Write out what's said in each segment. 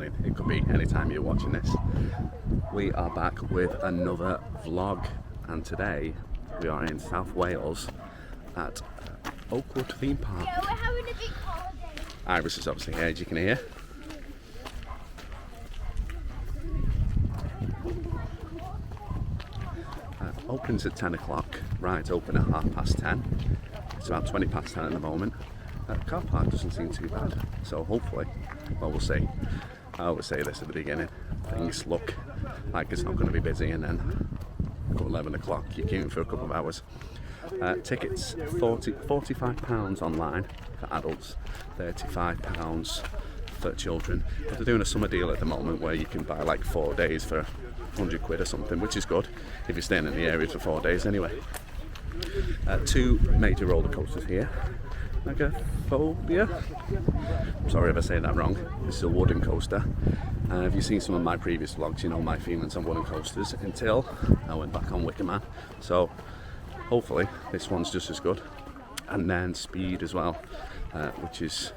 morning. It could be any time you're watching this. We are back with another vlog, and today we are in South Wales at Oakwood theme park. Yeah, we're having a big holiday. Iris is obviously here, as you can hear. Opens at 10 o'clock, rides open at 10:30. It's about 20 past 10 at the moment. Car park doesn't seem too bad, so hopefully, well, we'll see. I always say this at the beginning, things look like it's not going to be busy, and then go 11 o'clock, you're queuing for a couple of hours. Tickets, £45 online for adults, £35 for children. But they're doing a summer deal at the moment where you can buy like 4 days for 100 quid or something, which is good if you're staying in the area for 4 days anyway. Two major roller coasters here. Megaphobia. Sorry if I say that wrong. This is a wooden coaster. If you've seen some of my previous vlogs, you know my feelings on wooden coasters until I went back on Wicker Man. So hopefully this one's just as good. And then Speed as well, which is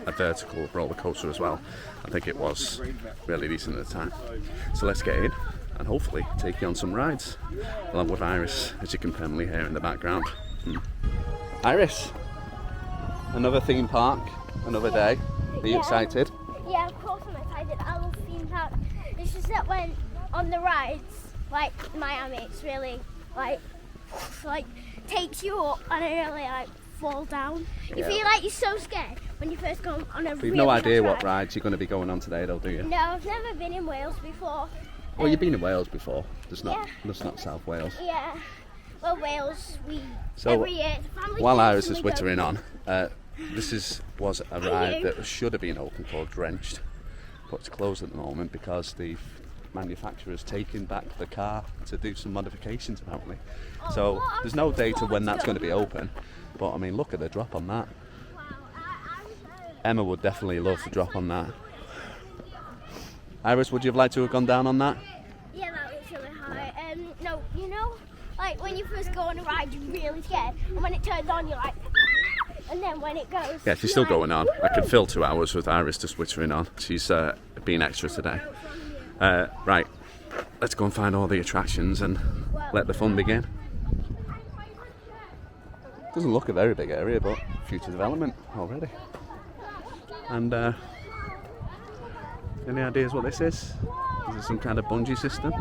a vertical roller coaster as well. I think it was really decent at the time. So let's get in and hopefully take you on some rides along with Iris, as you can permanently hear in the background. Iris, another theme park, another day. Are you excited? Yeah, of course I'm excited. I love theme park. It's just that when on the rides, like Miami, it's really like takes you up and it really like fall down. You feel like you're so scared when you first go on a. You've no idea what rides you're going to be going on today, though, do you? No, I've never been in Wales before. Well, you've been in Wales before. That's not South Wales. Yeah. Well, Wales, so every year. While Iris is wittering on, this was a ride that should have been open called Drenched, but it's closed at the moment because the manufacturer's taken back the car to do some modifications apparently. So there's no data when that's going to be open, but I mean, look at the drop on that. Emma would definitely love to drop on that. Iris, would you have liked to have gone down on that? Yeah, that was really high. No, you know, like when you first go on a ride, you're really scared, and when it turns on, you're like, and then when it goes, yeah, she's still going on. I could fill 2 hours with Iris just wittering on. She's been extra today. Right, let's go and find all the attractions and let the fun begin. Doesn't look a very big area, but future development already. And any ideas what this is? Is it some kind of bungee system?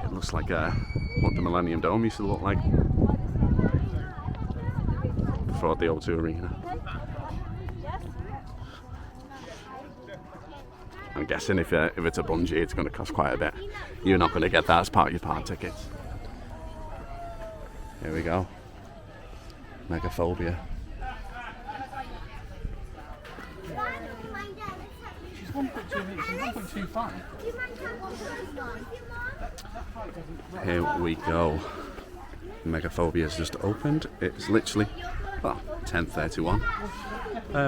It looks like what the Millennium Dome used to look like before the O2 Arena. I'm guessing if it's a bungee, it's going to cost quite a bit. You're not going to get that as part of your park tickets. Here we go. Megaphobia. She's 1.25. Here we go. Megaphobia's just opened. It's literally, well, 10:31.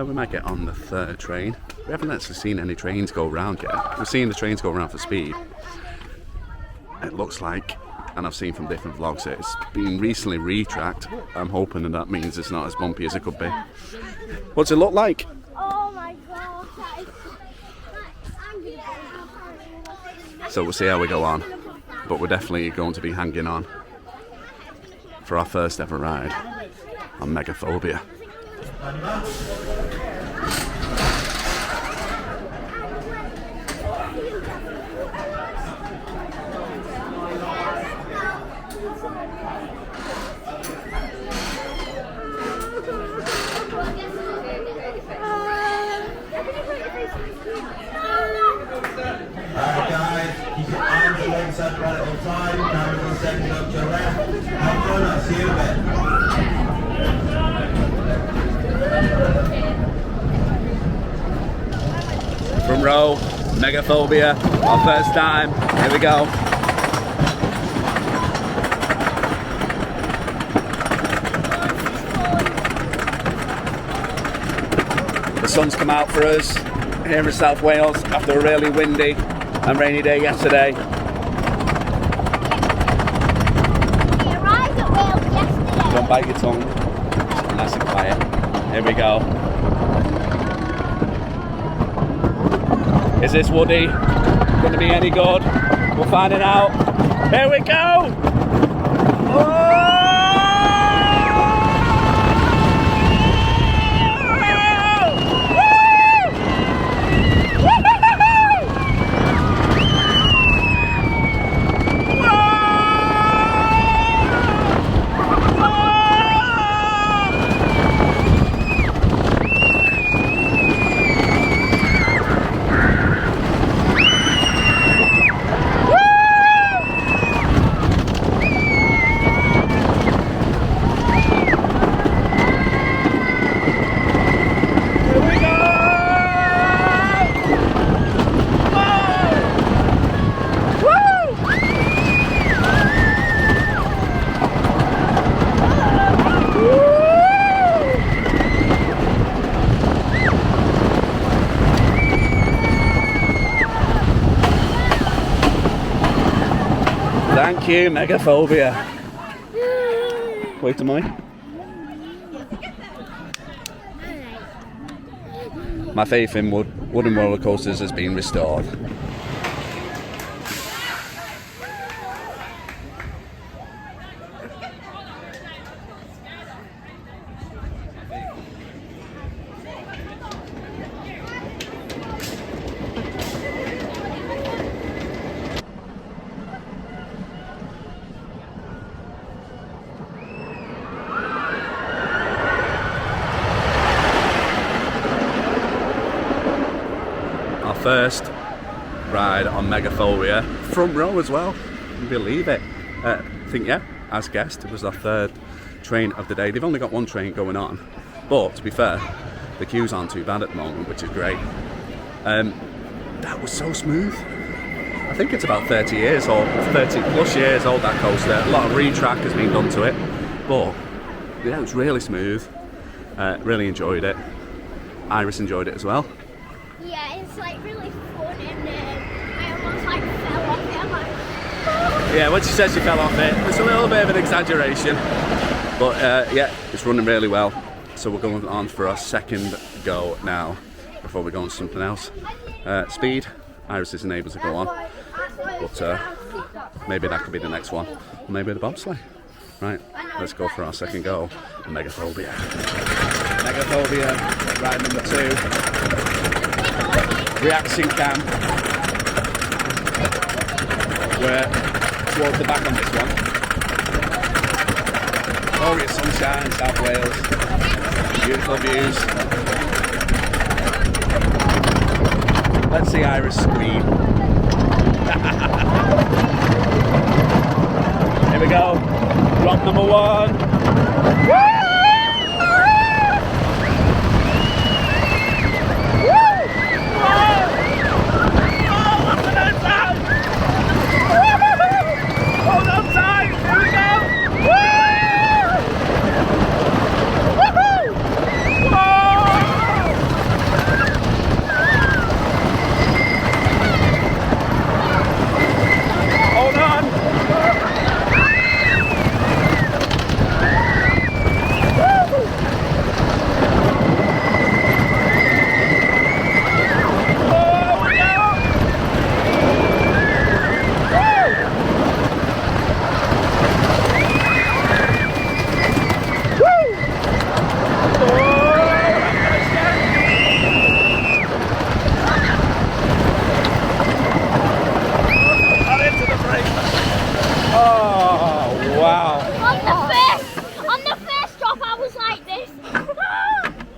We might get on the third train. We haven't actually seen any trains go around yet. We've seen the trains go around for Speed. It looks like, and I've seen from different vlogs, it's been recently retracked. I'm hoping that means it's not as bumpy as it could be. What's it look like? oh my god, So we'll see how we go on. But we're definitely going to be hanging on for our first ever ride on Megaphobia. Alright guys, keep your arms and legs upright at all time, cameras on second up to your left. Have fun, I'll see you in a bit. From row, Megaphobia, our first time. Here we go. The sun's come out for us here in South Wales after a really windy and rainy day yesterday. We arrived at Wales yesterday. Don't bite your tongue. Nice and quiet. Here we go. Is this Woody going to be any good? We'll find it out. Here we go! Oh! Thank you, Megaphobia. Wait a minute. My faith in wooden roller coasters has been restored. First ride on Megaphobia, front row as well, can you believe it? I think, yeah, as guessed, it was our third train of the day. They've only got one train going on, but to be fair, the queues aren't too bad at the moment, which is great. That was so smooth. I think it's about 30 years or 30 plus years old, that coaster. A lot of re-track has been done to it, but yeah, it was really smooth. Really enjoyed it. Iris enjoyed it as well. Yeah, it's like really fun, and I almost like fell off it. I'm like, oh. Yeah, when she says she fell off it, it's a little bit of an exaggeration, but yeah, it's running really well. So we're going on for our second go now before we go on to something else. Speed, Iris isn't able to go on, but maybe that could be the next one, or maybe the bobsleigh. Right, let's go for our second go. Megaphobia. Megaphobia, ride number 2. Reaction cam. We're towards the back on this one. Glorious sunshine, South Wales. Beautiful views. Let's see Iris scream. Here we go. Drop number 1. Woo!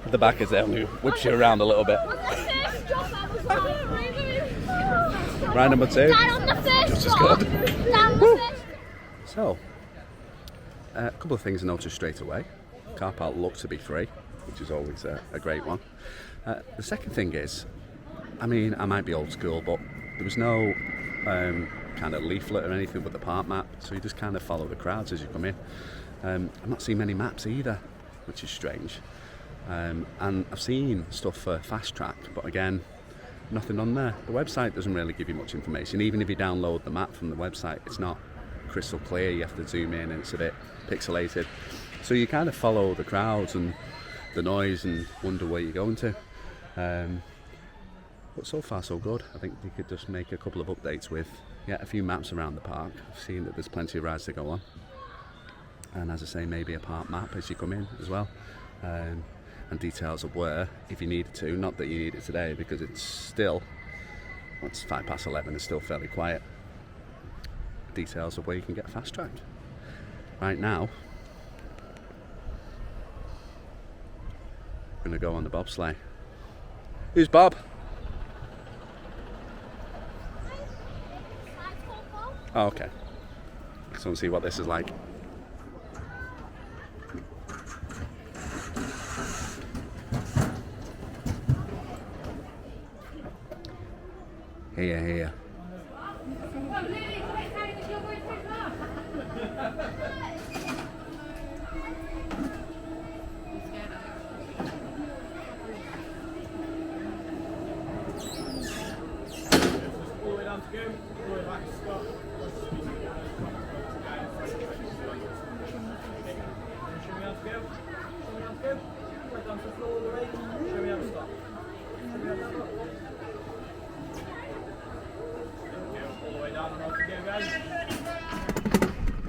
The back is there and whips you around a little bit. Ride number 2. Just as good. So, a couple of things I noticed straight away. Car park looks to be free, which is always a great one. The second thing is, I mean, I might be old school, but there was no kind of leaflet or anything with the park map, so you just kind of follow the crowds as you come in. I'm not seeing many maps either, which is strange. And I've seen stuff for fast track, but again, nothing on there. The website doesn't really give you much information. Even if you download the map from the website, it's not crystal clear. You have to zoom in and it's a bit pixelated. So you kind of follow the crowds and the noise and wonder where you're going to. But so far so good. I think they could just make a couple of updates with a few maps around the park. I've seen that there's plenty of rides to go on, and as I say, maybe a park map as you come in as well, and details of where, if you needed to. Not that you need it today because it's still, well, it's 11:05. It's still fairly quiet. Details of where you can get fast tracked. Right now, I'm gonna go on the bobsleigh. Who's Bob? Oh, okay. Just want to see what this is like. Here.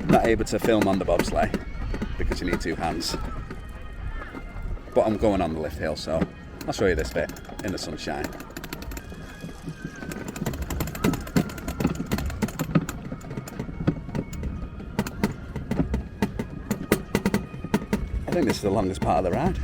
Not able to film on the bobsleigh because you need two hands, but I'm going on the lift hill, so I'll show you this bit in the sunshine. I think this is the longest part of the ride.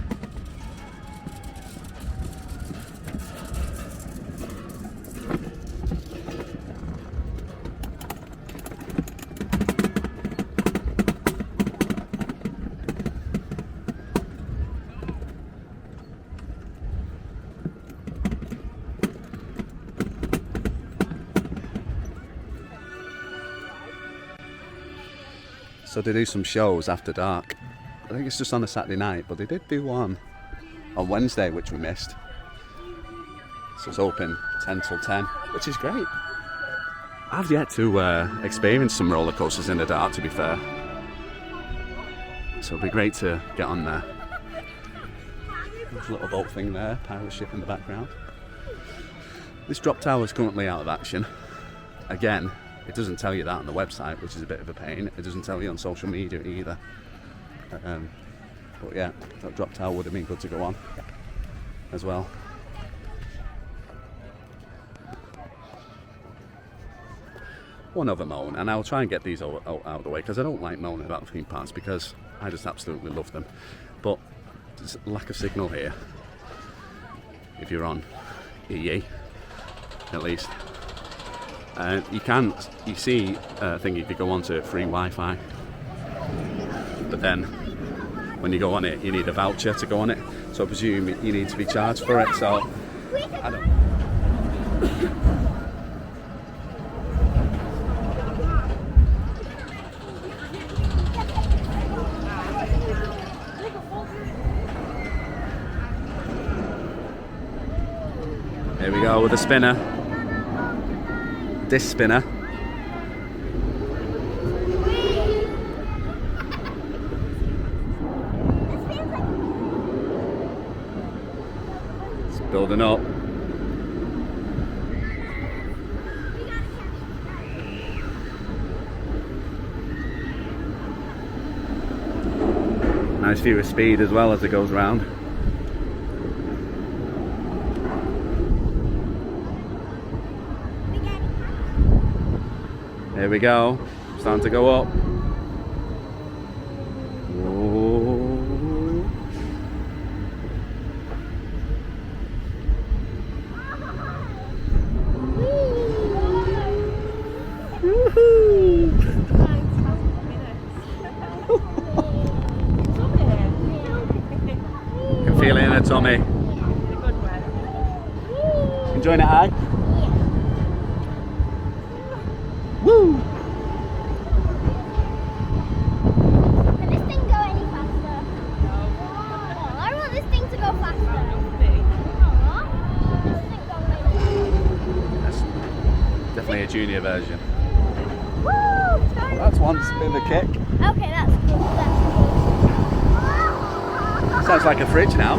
So they do some shows after dark. I think it's just on a Saturday night, but they did do one on Wednesday, which we missed. So it's open 10 till 10, which is great. I've yet to experience some roller coasters in the dark, to be fair. So it'll be great to get on there. There's a little boat thing there, pirate ship in the background. This drop tower is currently out of action. Again, it doesn't tell you that on the website, which is a bit of a pain. It doesn't tell you on social media either. But yeah, that drop tower would have been good to go on as well. One other moan, and I'll try and get these out of the way because I don't like moaning about theme parks because I just absolutely love them. But there's a lack of signal here if you're on EE, at least. You see a thing if you go onto free Wi-Fi, but then when you go on it, you need a voucher to go on it. So I presume you need to be charged for it. So I don't. Here we go with the spinner. This spinner. It's building up. Nice view of speed as well as it goes round. Here we go, starting to go up. Whoa. You can feel it in her tummy. Enjoying it, Ag? Woo! Can this thing go any faster? No. Oh, I want this thing to go faster. This thing go any faster. That's definitely a junior version. Woo! That's one spin the kick. Okay, that's cool. Sounds like a fridge now.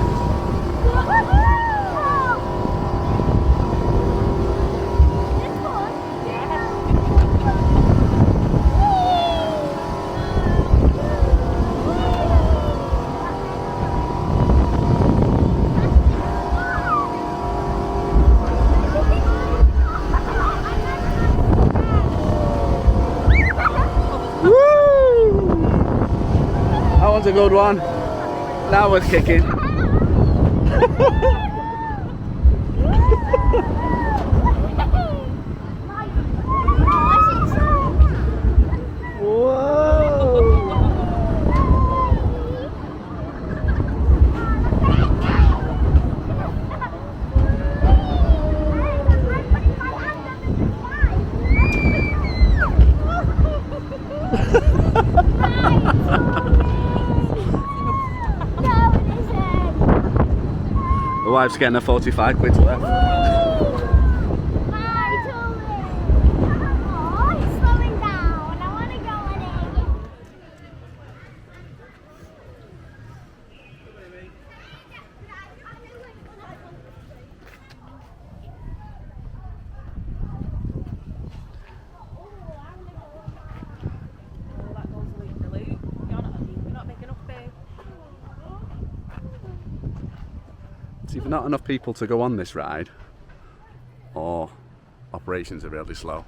was a good one. That was kicking. The wife's getting a 45 quid left. It's either not enough people to go on this ride, or operations are really slow.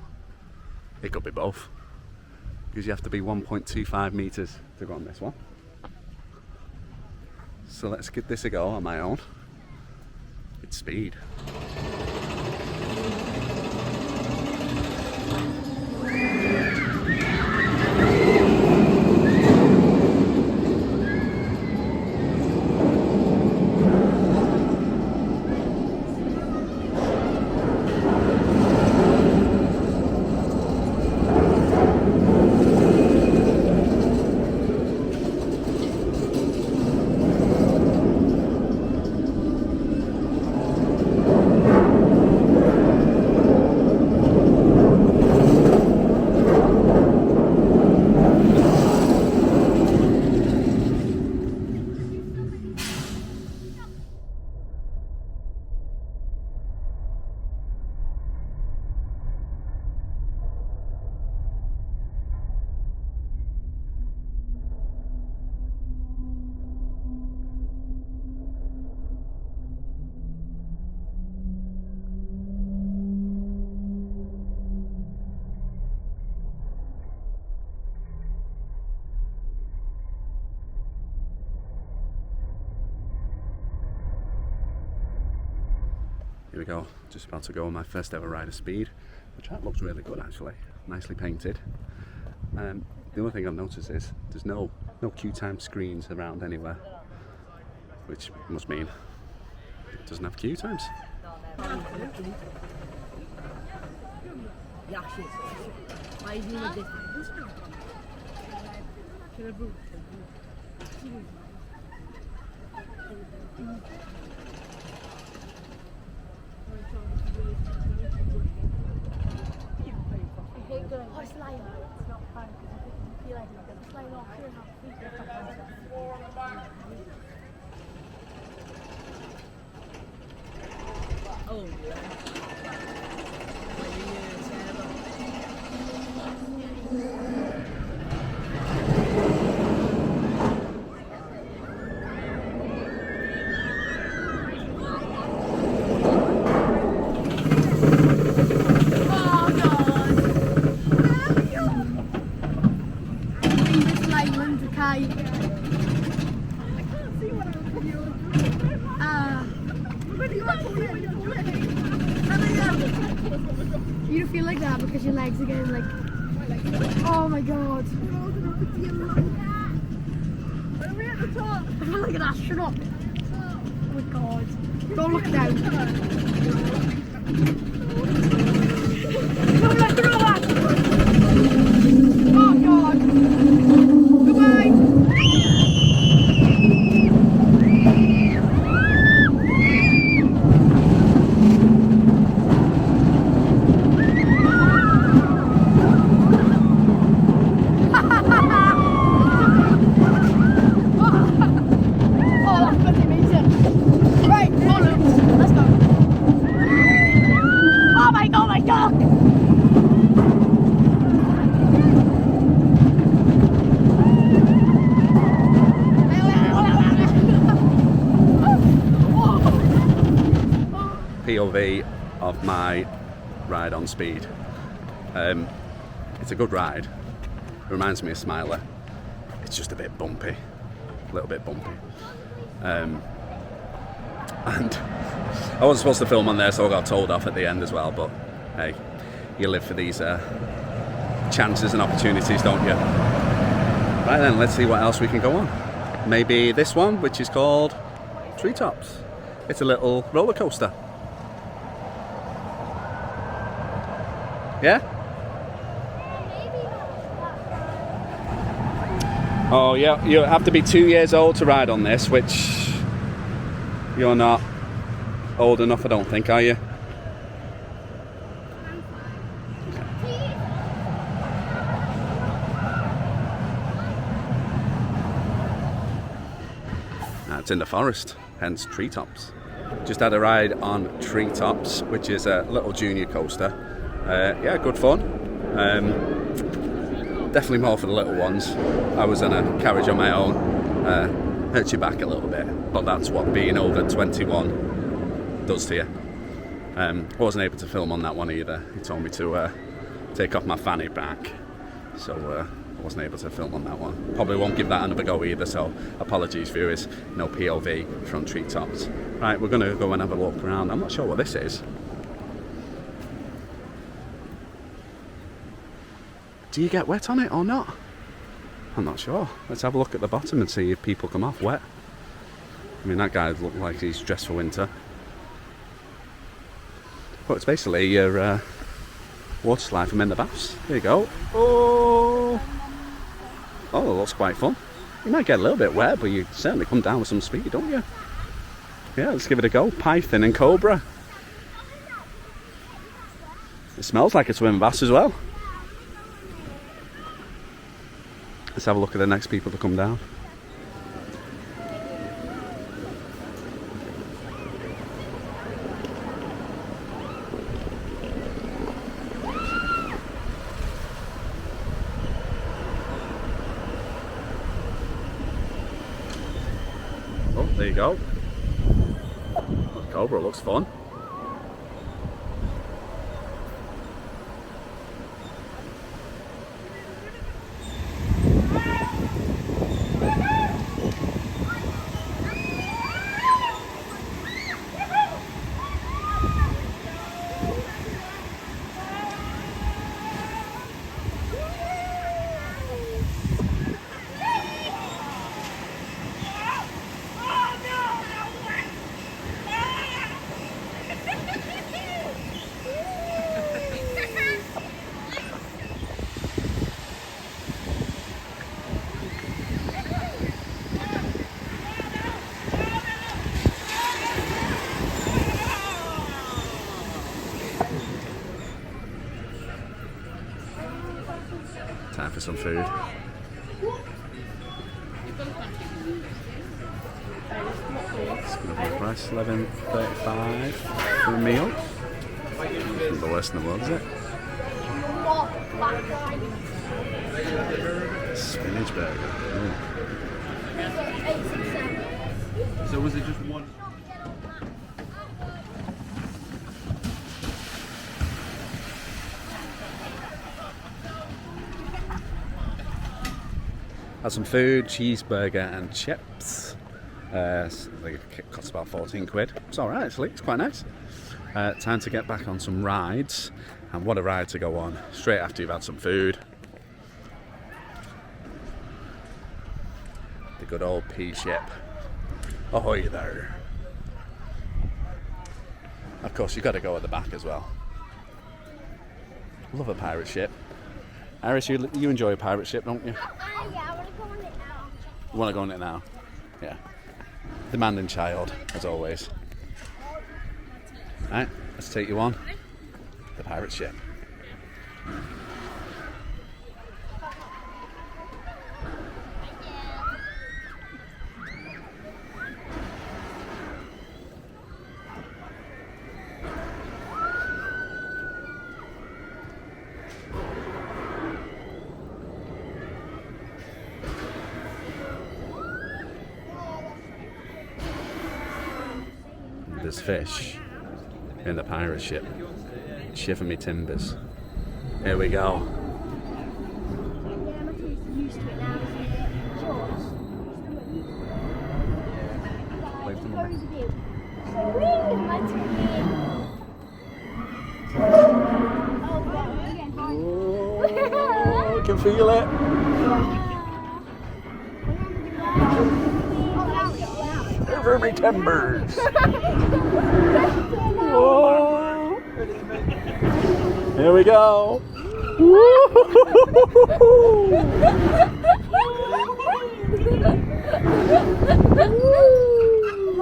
It could be both, because you have to be 1.25 meters to go on this one. So let's give this a go on my own. It's speed. Here we go, just about to go on my first ever ride of speed. The track looks really good actually, nicely painted. The only thing I've noticed is there's no queue time screens around anywhere, which must mean it doesn't have queue times. You feel like that because your legs are getting like, oh my god. Are we at the top? I feel like an astronaut. Oh my god. Don't look down. Don't look through that. Oh god. Goodbye. POV of my ride on speed. It's a good ride. It reminds me of Smiler. It's just a bit bumpy. a little bit bumpy. And I wasn't supposed to film on there, so I got told off at the end as well, but hey, you live for these chances and opportunities, don't you? Right then, let's see what else we can go on. Maybe this one, which is called Treetops. It's a little roller coaster. Yeah? Oh yeah, you have to be 2 years old to ride on this, which you're not old enough, I don't think, are you? It's in the forest, hence Treetops. Just had a ride on Treetops, which is a little junior coaster. Yeah, good fun. Definitely more for the little ones. I was in a carriage on my own. Hurts your back a little bit, but that's what being over 21 does to you. I wasn't able to film on that one either. He told me to take off my fanny pack, so I wasn't able to film on that one. Probably won't give that another go either, so apologies viewers, no POV from Treetops. Right, we're going to go and have a walk around. I'm not sure what this is. Do you get wet on it or not? I'm not sure. Let's have a look at the bottom and see if people come off wet. I mean, that guy looked like he's dressed for winter. But it's basically your water slide from in the baths. There you go. Oh, it looks quite fun. You might get a little bit wet, but you certainly come down with some speed, don't you? Yeah, let's give it a go. Python and Cobra. It smells like a swim bath as well. Let's have a look at the next people to come down. Oh, there you go. Cobra looks fun. Time for some food. It's going to be a price $11.35 for a meal. Not the worst in the world, is it? Spinach burger. Ooh. So was it just one? Had some food, cheeseburger and chips. I think it costs about 14 quid. It's alright actually, it's quite nice. Time to get back on some rides. And what a ride to go on, straight after you've had some food. The good old pea ship. Ahoy there. Of course you've got to go at the back as well. Love a pirate ship. Iris, you enjoy a pirate ship, don't you? Yeah, I want to go on it now. You want to go on it now? Yeah. Demanding child, as always. Right, let's take you on the pirate ship. There's fish in the pirate ship. Shiver me timbers. Here we go. Yeah, my kids are used to it now, isn't it? Sure. can feel it. Over me timbers. Whoa. Here we go.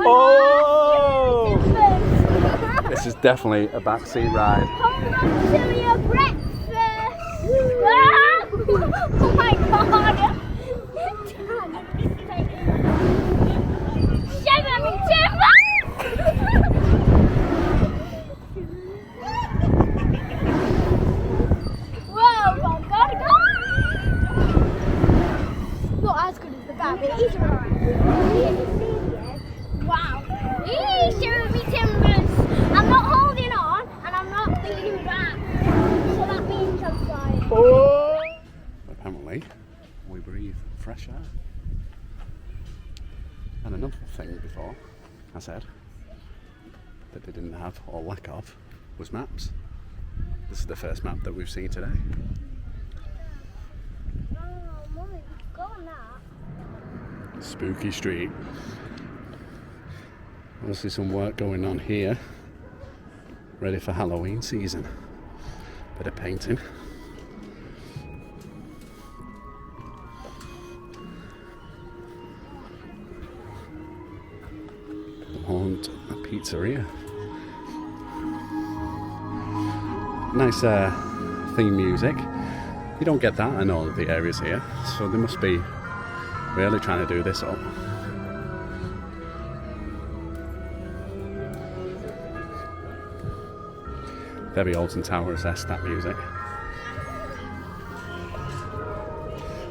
Oh! This is definitely a backseat ride. Hold on to your breakfast. Oh my god. Shiver me timbers. Whoa, my god. Not as good as the guy, but he's alright. Wow. Shiver me timbers. I'm not holding on and I'm not leaning back. So that means I'm flying. Oh! Apparently, we breathe fresh air. And another thing before, I said, that they didn't have, or lack of, was maps. This is the first map that we've seen today. Oh, Mummy, go on that. Spooky street. Obviously some work going on here. Ready for Halloween season. Bit of painting. And a pizzeria. Nice theme music. You don't get that in all of the areas here, so they must be really trying to do this up. Very Alton Towers-esque, that music.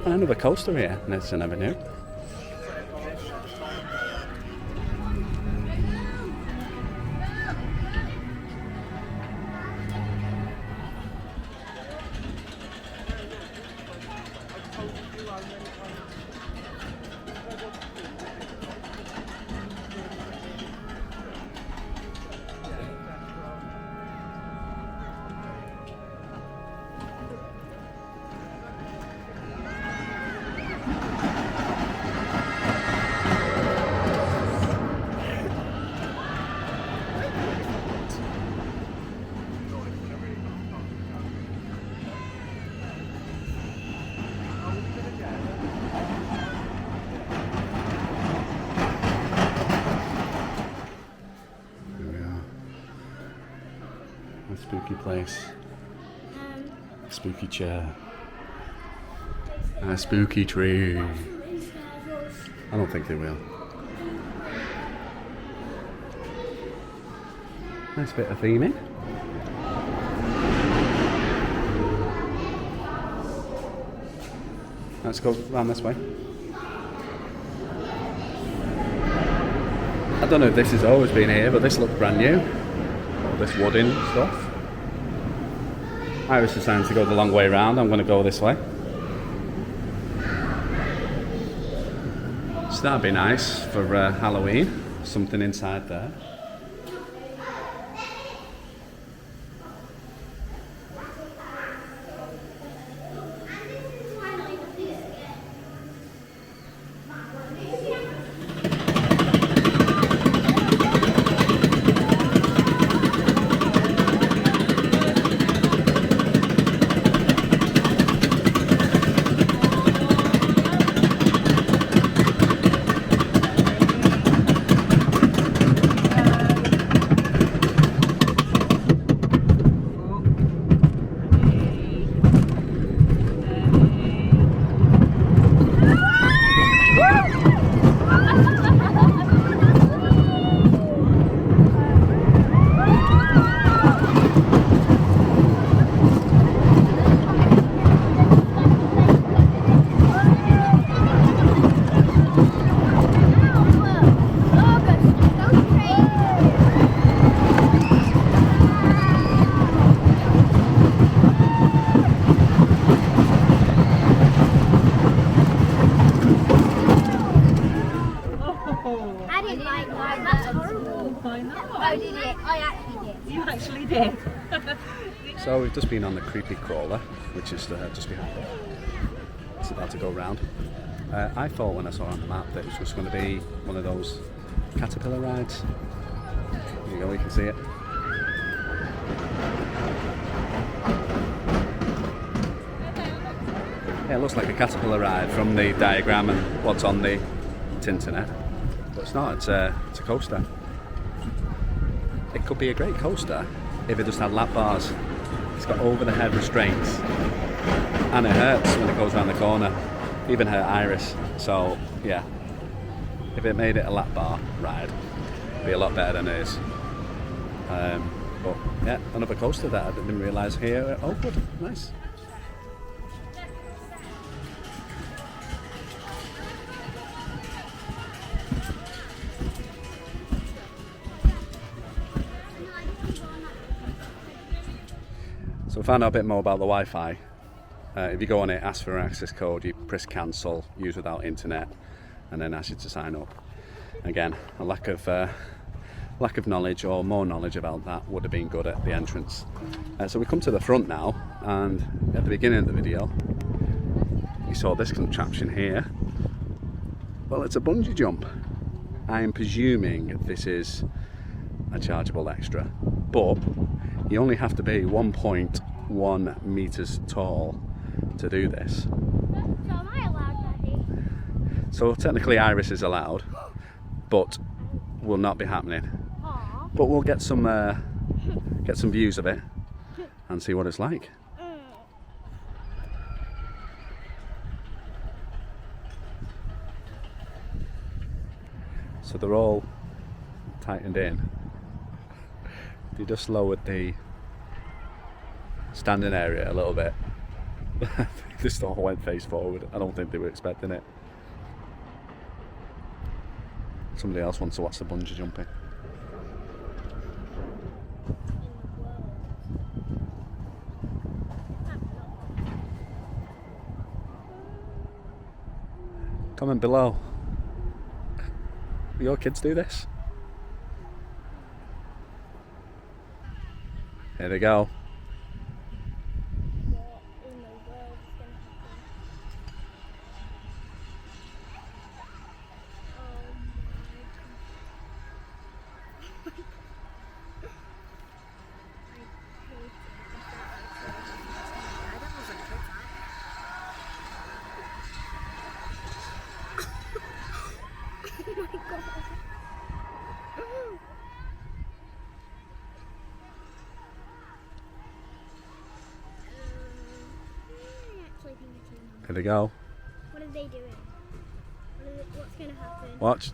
And another coaster here, Nelson Avenue. A spooky place. A spooky chair. And a spooky tree. I don't think they will. Nice bit of theming. Let's go round this way. I don't know if this has always been here, but this looks brand new. All this wooden stuff. I was deciding to go the long way round. I'm going to go this way. So that'd be nice for Halloween. Something inside there. So we've just been on the creepy crawler, which is just behind it. It's about to go round. I thought when I saw it on the map that it was just going to be one of those caterpillar rides. There you go, you can see it. Yeah, it looks like a caterpillar ride from the diagram and what's on the internet, but it's not. It's a coaster. It could be a great coaster if it just had lap bars. It's got over the head restraints and it hurts when it goes around the corner, even hurt Iris. So yeah, if it made it a lap bar ride, it'd be a lot better than it is. But yeah, another coaster that I didn't realise here at Oakwood. Nice. So we found out a bit more about the Wi-Fi. If you go on it, ask for an access code, you press cancel, use without internet, and then ask you to sign up. Again, a lack of knowledge or more knowledge about that would have been good at the entrance. So we come to the front now, and at the beginning of the video, you saw this contraption here. Well, it's a bungee jump. I am presuming this is a chargeable extra, but you only have to be 1.1 meters tall to do this. So am I allowed, Daddy? So technically Iris is allowed, but will not be happening. Aww. But we'll get some views of it and see what it's like. So they're all tightened in. They just lowered the standing area a little bit. They just all went face forward. I don't think they were expecting it. Somebody else wants to watch the bungee jumping. Comment below. Your kids do this? Here they go. What in the world is going to Here they go. What are they doing? What's going to happen? Watch.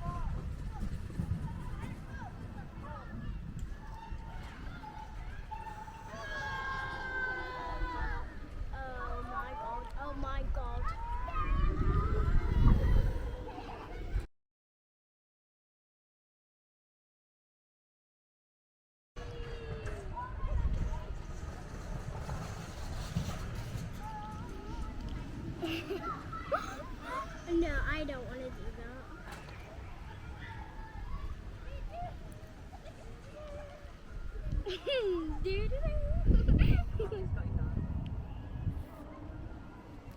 Oh my god. Oh my god. No, I don't want to do that.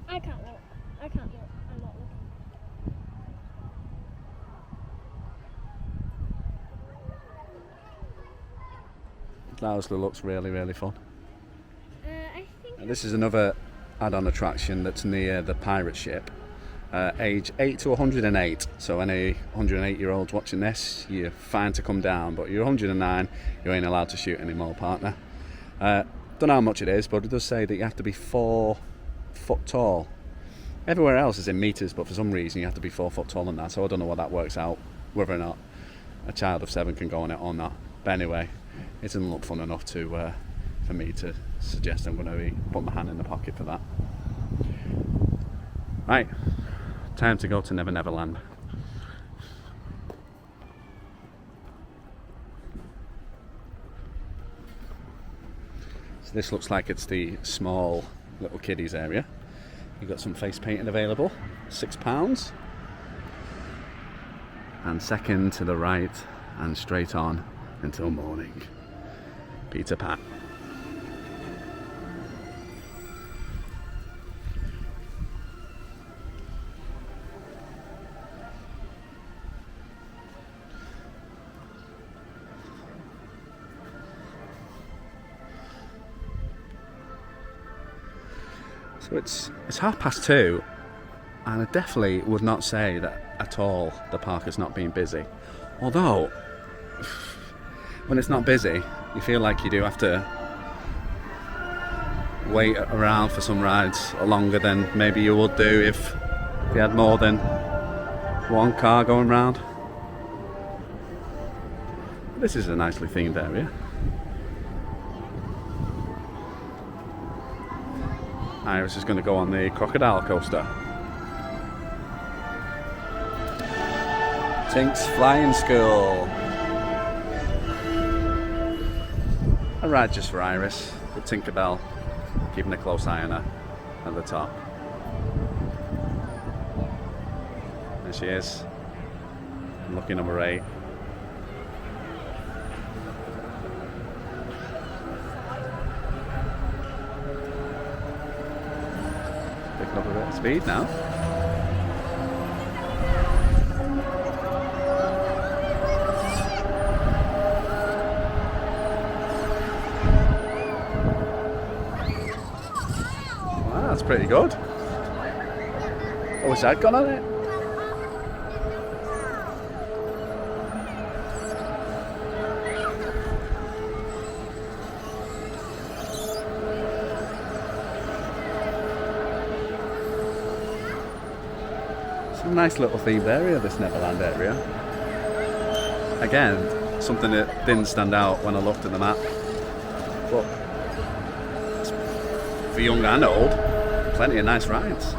I can't look. I can't look. I'm not looking. That also looks really, really fun. I think. And this is another add-on attraction that's near the pirate ship. Age 8 to 108, so any 108-year-olds watching this, you're fine to come down, but you're 109, you ain't allowed to shoot anymore, partner. Don't know how much it is, but it does say that you have to be 4 foot tall. Everywhere else is in meters, but for some reason you have to be 4 foot tall than that, so I don't know what that works out, whether or not a child of 7 can go on it or not. But anyway, it doesn't look fun enough to for me to suggest I'm going to put my hand in the pocket for that. Right. Time to go to Neverland. So this looks like it's the small little kiddies area. You've got some face painting available, £6. And second to the right and straight on until morning. Peter Pan. So it's 2:30, and I definitely would not say that at all the park has not been busy. Although, when it's not busy, you feel like you do have to wait around for some rides longer than maybe you would do if you had more than one car going round. This is a nicely themed area. Iris is going to go on the crocodile coaster. Tink's Flying School. A ride just for Iris, with Tinkerbell keeping a close eye on her at the top. There she is. Lucky number 8. Picking up a bit of speed now. Wow, that's pretty good. I wish I'd gone on it. Nice little themed area, this Neverland area. Again, something that didn't stand out when I looked at the map, but for young and old, plenty of nice rides.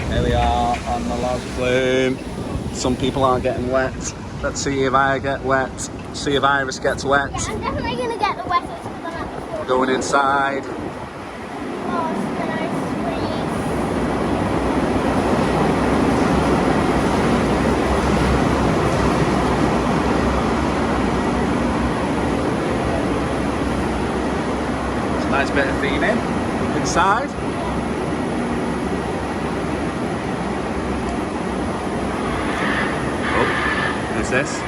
Here we are on the log flume. Some people aren't getting wet. Let's see if I get wet. See if Iris gets wet. Yeah, I'm definitely going to get the wettest because I'm at the pool. Going inside. Oh, it's a nice breeze. It's a nice bit of theming inside. Oh, who's this?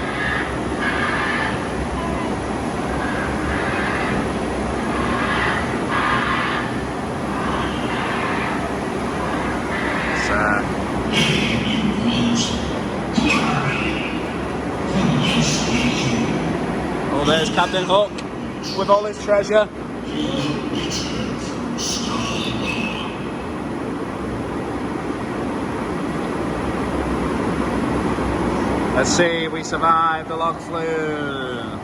Oh, there's Captain Hook with all his treasure. Let's see, we survived the log flume.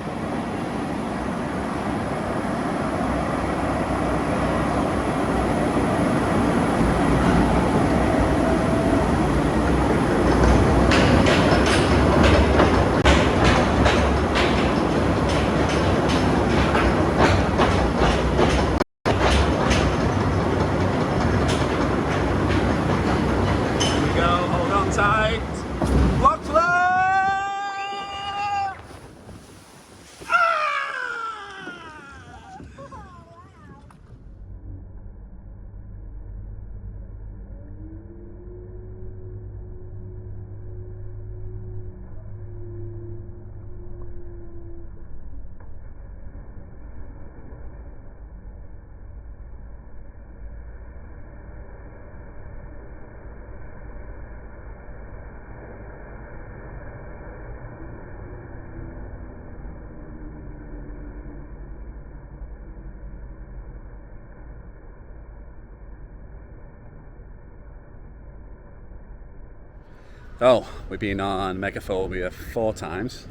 So, we've been on Megaphobia 4 times,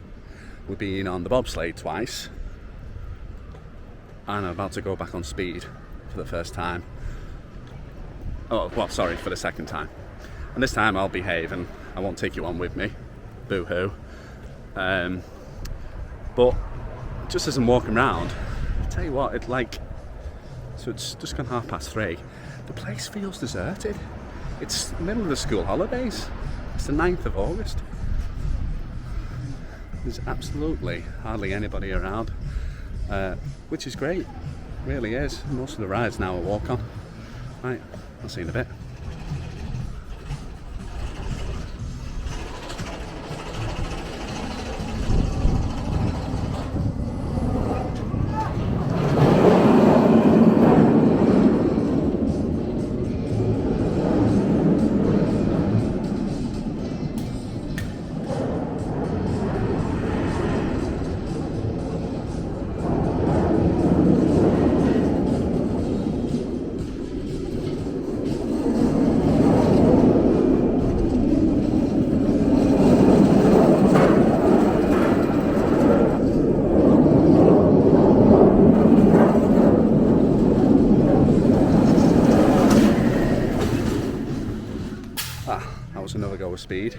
we've been on the Bobsleigh twice, and I'm about to go back on speed for the first time. Oh, well, sorry, for the second time. And this time I'll behave and I won't take you on with me, boo-hoo. But just as I'm walking around, I'll tell you what, so it's just gone 3:30. The place feels deserted. It's the middle of the school holidays. It's the 9th of August. There's absolutely hardly anybody around, which is great, really is. Most of the rides now are walk on. Right, I'll see you in a bit. that was another go with speed.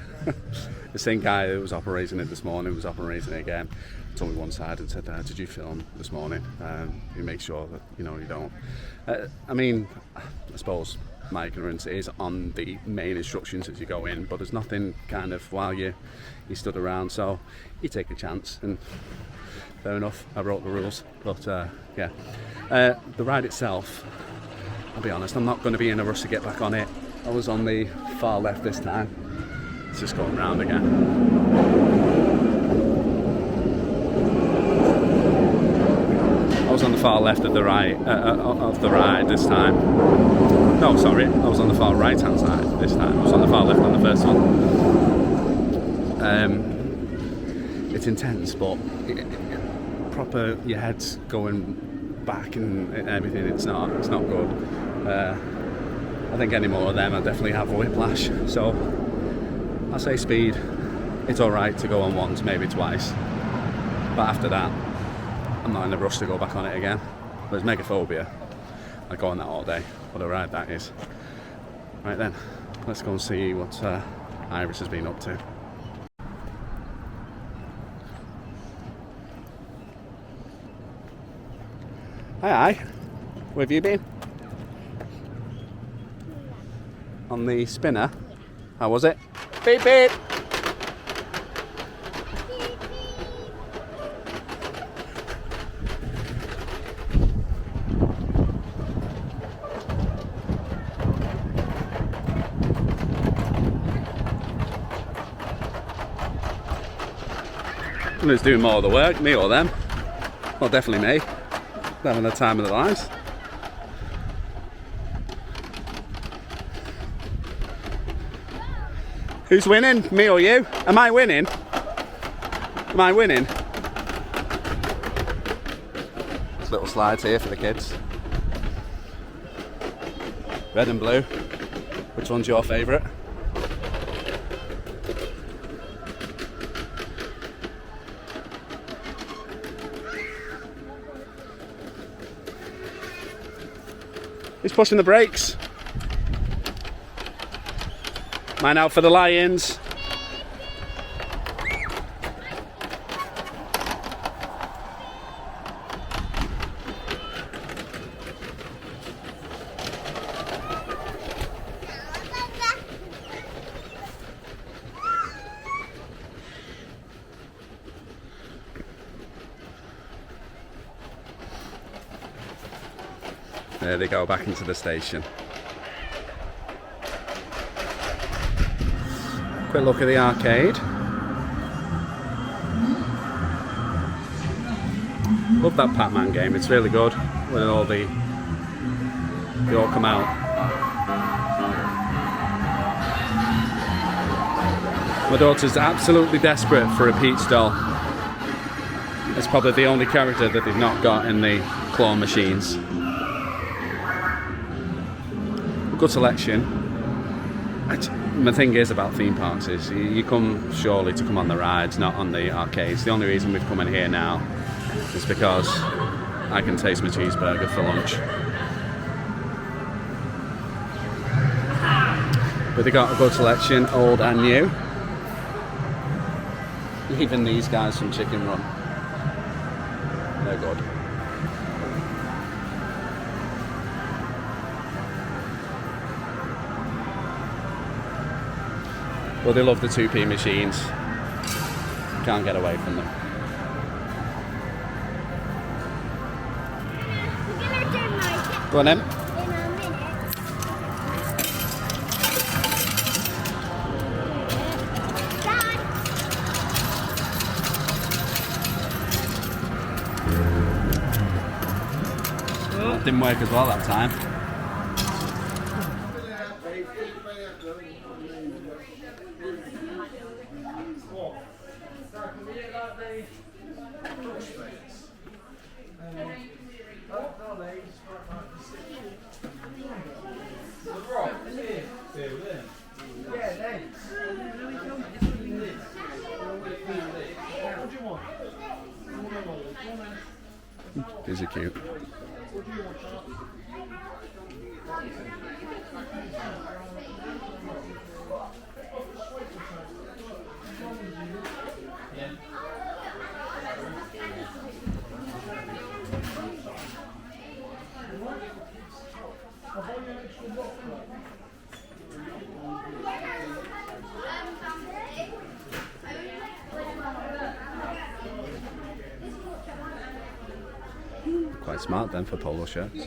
The same guy who was operating it this morning was operating it again. Told me one side and said, did you film this morning? You make sure that, you know, you don't. I mean, I suppose my ignorance is on the main instructions as you go in, but there's nothing kind of while you stood around, so you take a chance, and fair enough, I wrote the rules. But yeah, the ride itself, I'll be honest, I'm not going to be in a rush to get back on it. I was on the far left this time. It's just going round again. I was on the far left of the ride this time. No, sorry, I was on the far right hand side this time. I was on the far left on the first one. It's intense, but proper, your head's going back and everything. It's not good. I think any more of them, I definitely have a whiplash. So I say speed. It's all right to go on once, maybe twice, but after that, I'm not in a rush to go back on it again. There's Megaphobia. I go on that all day. What a ride that is. Right then, let's go and see what Iris has been up to. Hi, where have you been? On the spinner? How was it? Beep beep! Who's doing more of the work, me or them? Well, definitely me. They're having the time of their lives. Who's winning? Me or you? Am I winning? Am I winning? There's little slides here for the kids. Red and blue. Which one's your favourite? He's pushing the brakes. Mine out for the lions. There they go, back into the station. Quick look at the arcade. Love that Pac-Man game, it's really good when all they all come out. My daughter's absolutely desperate for a Peach doll. It's probably the only character that they've not got in the claw machines. Good selection. My thing is about theme parks is you come surely to come on the rides, not on the arcades. The only reason we've come in here now is because I can taste my cheeseburger for lunch. But they got a good selection, old and new. Even these guys from Chicken Run, they're good. Well, they love the 2p machines. Can't get away from them. We're gonna do my Go on then. in a minute. Dad. That didn't work as well that time. These are cute. quite smart then for polo shirts.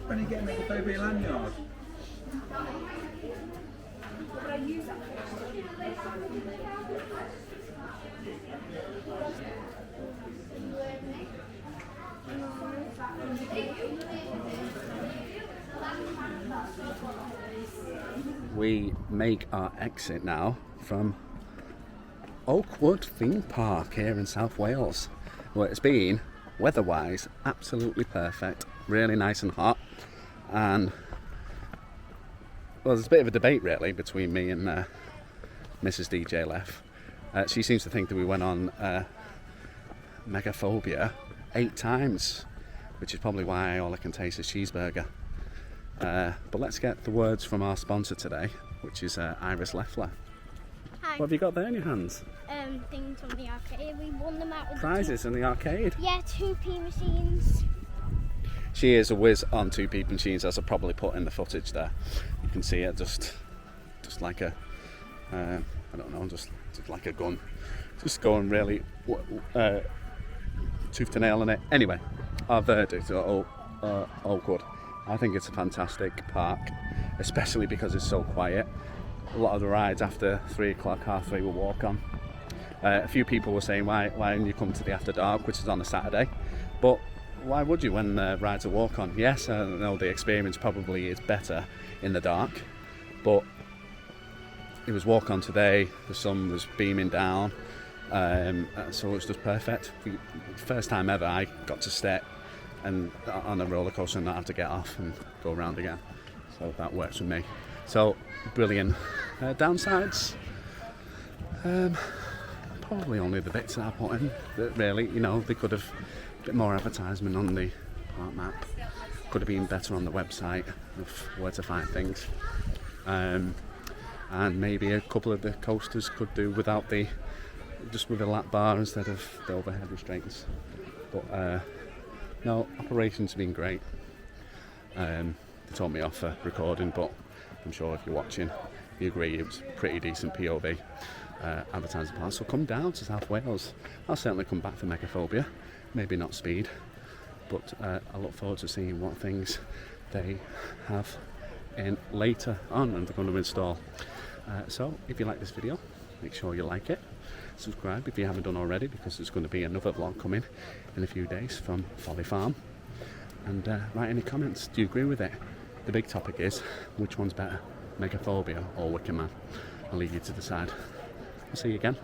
When you get Megaphobia lanyard. We make our exit now from Oakwood theme park here in South Wales, where it's been, weather-wise, absolutely perfect, really nice and hot. And well, there's a bit of a debate really between me and Mrs. DJLeff. She seems to think that we went on Megaphobia 8 times, which is probably why all I can taste is cheeseburger. But let's get the words from our sponsor today, which is Iris Leffler. Hi. What have you got there in your hands? Things from the arcade. We won them out with Prizes in the arcade. Yeah, 2p machines. She is a whiz on 2p machines, as I probably put in the footage there. You can see it just like a, I don't know, just like a gun. Just going really tooth to nail in it. Anyway, our verdict, Oakwood. I think it's a fantastic park, especially because it's so quiet. A lot of the rides after 3 o'clock, 3:30 will walk on. A few people were saying, why didn't you come to the after dark, which is on a Saturday? But why would you when rides are walk on? Yes, I know the experience probably is better in the dark, but it was walk on today, the sun was beaming down, so it was just perfect. First time ever I got to stay and on a roller coaster and not have to get off and go around again, so that works for me. So brilliant. Downsides, probably only the bits that I put in. That really, you know, they could have a bit more advertisement on the park map. Could have been better on the website of where to find things. And maybe a couple of the coasters could do without just with a lap bar instead of the overhead restraints. But no, operations have been great. They told me off for recording, but I'm sure if you're watching, you agree it was pretty decent POV advertising plan. So come down to South Wales. I'll certainly come back for Megaphobia, maybe not Speed, but I look forward to seeing what things they have in later on and they're going to install. So if you like this video, make sure you like it, subscribe if you haven't done already, because there's going to be another vlog coming in a few days from Folly Farm. And write any comments. Do you agree with it? The big topic is, which one's better, Megaphobia or Wicker Man? I'll leave you to decide. I'll see you again.